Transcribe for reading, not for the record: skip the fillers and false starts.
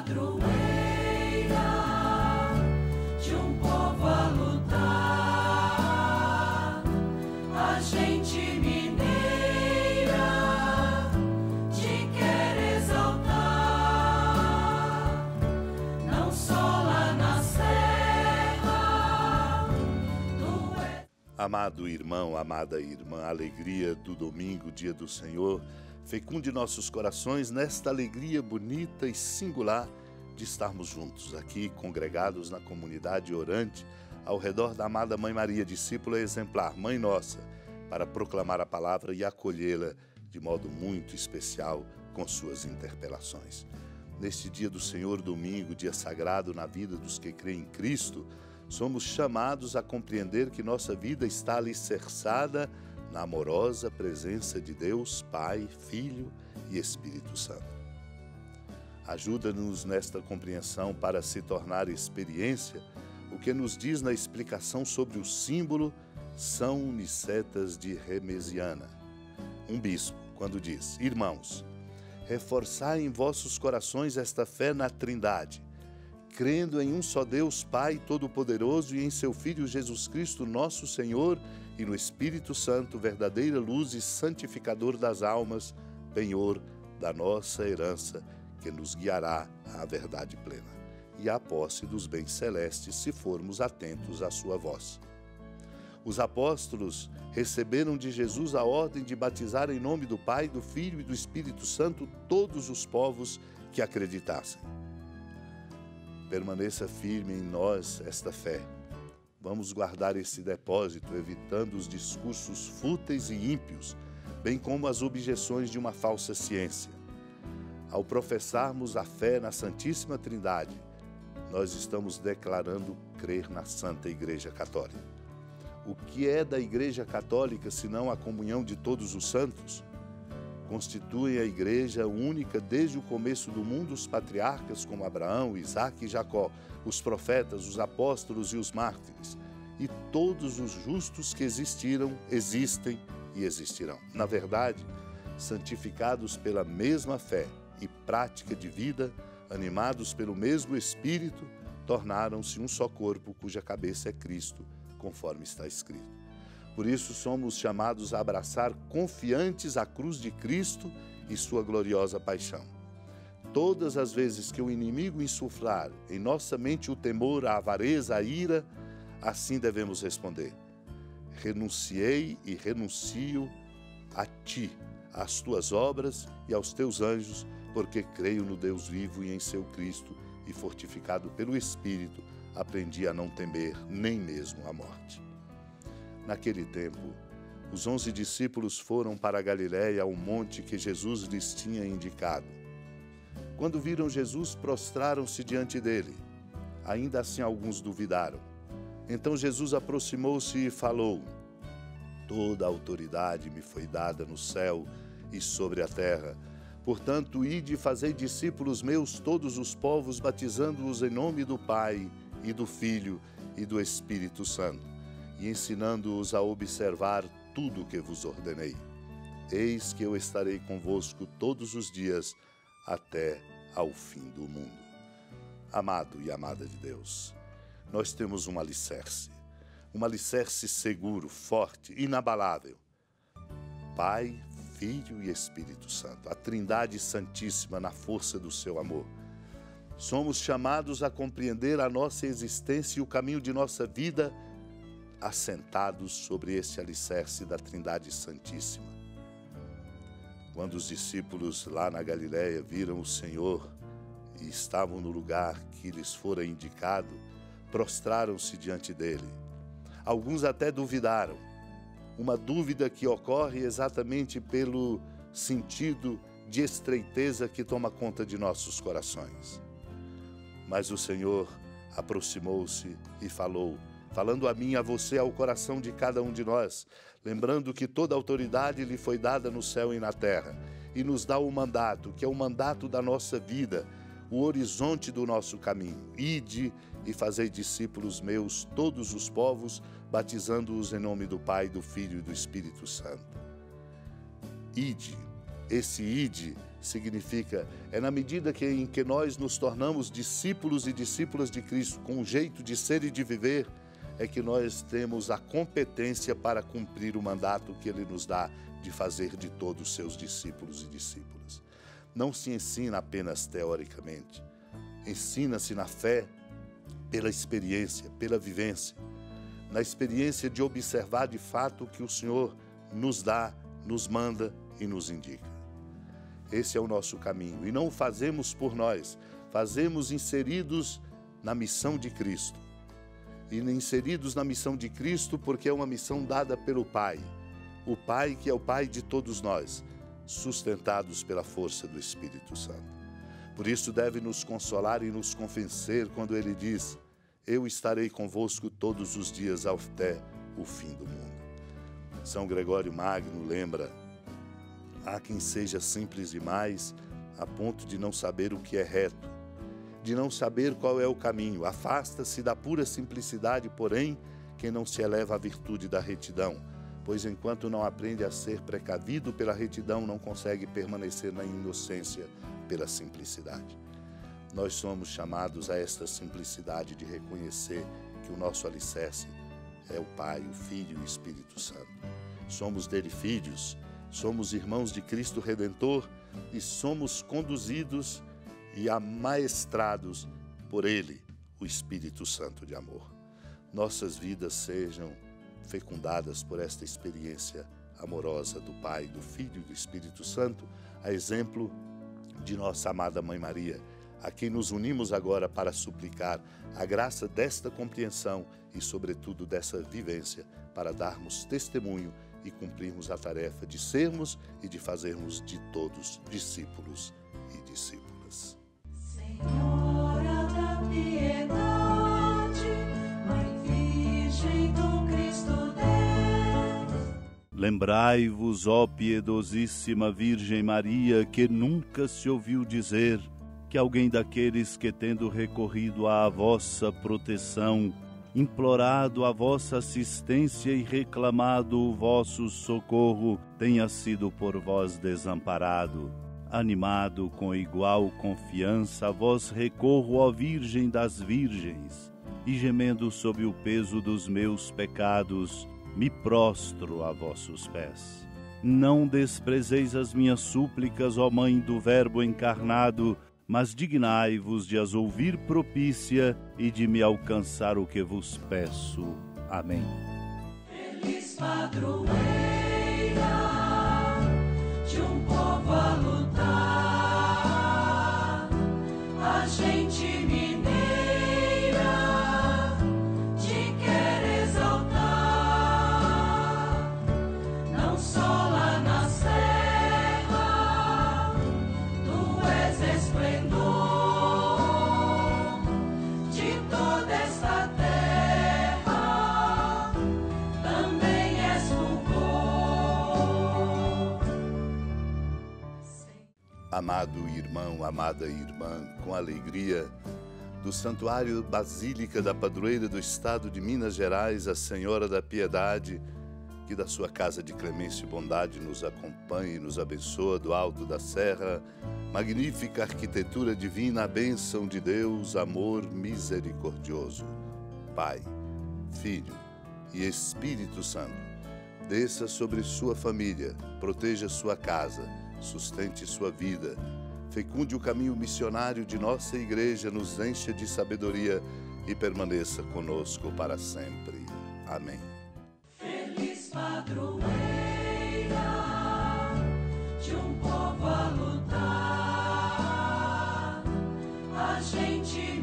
padroeira de um povo a lutar, a gente mineira te quer exaltar, não só lá na serra. Amado irmão, amada irmã, a alegria do domingo, dia do Senhor, fecunde nossos corações nesta alegria bonita e singular de estarmos juntos, aqui congregados na comunidade orante, ao redor da amada Mãe Maria, discípula exemplar, Mãe Nossa, para proclamar a palavra e acolhê-la de modo muito especial com suas interpelações. Neste dia do Senhor, domingo, dia sagrado na vida dos que creem em Cristo, somos chamados a compreender que nossa vida está alicerçada na amorosa presença de Deus, Pai, Filho e Espírito Santo. Ajuda-nos nesta compreensão para se tornar experiência o que nos diz na explicação sobre o símbolo São Nicetas de Remesiana. Um bispo, quando diz: Irmãos, reforçai em vossos corações esta fé na Trindade, crendo em um só Deus, Pai Todo-Poderoso, e em seu Filho Jesus Cristo, nosso Senhor, e no Espírito Santo, verdadeira luz e santificador das almas, penhor da nossa herança, que nos guiará à verdade plena e à posse dos bens celestes, se formos atentos à sua voz. Os apóstolos receberam de Jesus a ordem de batizar em nome do Pai, do Filho e do Espírito Santo todos os povos que acreditassem. Permaneça firme em nós esta fé. Vamos guardar esse depósito, evitando os discursos fúteis e ímpios, bem como as objeções de uma falsa ciência. Ao professarmos a fé na Santíssima Trindade, nós estamos declarando crer na Santa Igreja Católica. O que é da Igreja Católica, senão a comunhão de todos os santos? Constituem a Igreja única desde o começo do mundo os patriarcas como Abraão, Isaque e Jacó, os profetas, os apóstolos e os mártires, e todos os justos que existiram, existem e existirão. Na verdade, santificados pela mesma fé e prática de vida, animados pelo mesmo Espírito, tornaram-se um só corpo cuja cabeça é Cristo, conforme está escrito. Por isso somos chamados a abraçar confiantes a cruz de Cristo e sua gloriosa paixão. Todas as vezes que o inimigo insuflar em nossa mente o temor, a avareza, a ira, assim devemos responder: renunciei e renuncio a ti, às tuas obras e aos teus anjos, porque creio no Deus vivo e em seu Cristo, e fortificado pelo Espírito, aprendi a não temer nem mesmo a morte. Naquele tempo, os 11 discípulos foram para a Galiléia, ao monte que Jesus lhes tinha indicado. Quando viram Jesus, prostraram-se diante dele. Ainda assim alguns duvidaram. Então Jesus aproximou-se e falou: Toda a autoridade me foi dada no céu e sobre a terra. Portanto, ide e fazei discípulos meus todos os povos, batizando-os em nome do Pai e do Filho e do Espírito Santo, e ensinando-os a observar tudo o que vos ordenei. Eis que eu estarei convosco todos os dias, até ao fim do mundo. Amado e amada de Deus, nós temos um alicerce seguro, forte, inabalável. Pai, Filho e Espírito Santo, a Trindade Santíssima na força do seu amor. Somos chamados a compreender a nossa existência e o caminho de nossa vida assentados sobre este alicerce da Trindade Santíssima. Quando os discípulos lá na Galiléia viram o Senhor e estavam no lugar que lhes fora indicado, prostraram-se diante dele. Alguns até duvidaram, uma dúvida que ocorre exatamente pelo sentido de estreiteza que toma conta de nossos corações. Mas o Senhor aproximou-se e falou, falando a mim, a você, ao coração de cada um de nós, lembrando que toda autoridade lhe foi dada no céu e na terra, e nos dá o mandato, que é o mandato da nossa vida, o horizonte do nosso caminho. Ide e fazei discípulos meus todos os povos, batizando-os em nome do Pai, do Filho e do Espírito Santo. Ide, Esse ide significa, é na medida em que nós nos tornamos discípulos e discípulas de Cristo, com um jeito de ser e de viver, é que nós temos a competência para cumprir o mandato que Ele nos dá de fazer de todos os seus discípulos e discípulas. Não se ensina apenas teoricamente, ensina-se na fé, pela experiência, pela vivência, na experiência de observar de fato o que o Senhor nos dá, nos manda e nos indica. Esse é o nosso caminho, e não o fazemos por nós, fazemos inseridos na missão de Cristo. E inseridos na missão de Cristo porque é uma missão dada pelo Pai. O Pai que é o Pai de todos nós, sustentados pela força do Espírito Santo. Por isso deve nos consolar e nos convencer quando Ele diz: eu estarei convosco todos os dias até o fim do mundo. São Gregório Magno lembra: há quem seja simples demais a ponto de não saber o que é reto, de não saber qual é o caminho. Afasta-se da pura simplicidade, porém, quem não se eleva à virtude da retidão, pois enquanto não aprende a ser precavido pela retidão, não consegue permanecer na inocência pela simplicidade. Nós somos chamados a esta simplicidade de reconhecer que o nosso alicerce é o Pai, o Filho e o Espírito Santo. Somos dele filhos, somos irmãos de Cristo Redentor e somos conduzidos e amaestrados por Ele, o Espírito Santo de amor. Nossas vidas sejam fecundadas por esta experiência amorosa do Pai, do Filho e do Espírito Santo, a exemplo de nossa amada Mãe Maria, a quem nos unimos agora para suplicar a graça desta compreensão e, sobretudo, dessa vivência para darmos testemunho e cumprirmos a tarefa de sermos e de fazermos de todos discípulos e discípulas. Senhora da piedade, Mãe Virgem do Cristo Deus. Lembrai-vos, ó piedosíssima Virgem Maria, que nunca se ouviu dizer que alguém daqueles que, tendo recorrido à vossa proteção, implorado a vossa assistência e reclamado o vosso socorro, tenha sido por vós desamparado. Animado com igual confiança, a vós recorro, ó Virgem das Virgens, e gemendo sob o peso dos meus pecados, me prostro a vossos pés. Não desprezeis as minhas súplicas, ó Mãe do Verbo encarnado, mas dignai-vos de as ouvir propícia e de me alcançar o que vos peço. Amém. Feliz padroeira de um povo a lutar, a gente mineira te quer exaltar, não só lá na serra, tu és esplendor de toda esta terra, também és fulgor. Amado irmão, amada irmã, com alegria, do Santuário Basílica da Padroeira do Estado de Minas Gerais, a Senhora da Piedade, que da sua casa de clemência e bondade nos acompanhe e nos abençoa do alto da serra, magnífica arquitetura divina, a bênção de Deus, amor misericordioso. Pai, Filho e Espírito Santo, desça sobre sua família, proteja sua casa, sustente sua vida, fecunde o caminho missionário de nossa igreja, nos encha de sabedoria e permaneça conosco para sempre. Amém. Feliz padroeira de um povo a lutar, a gente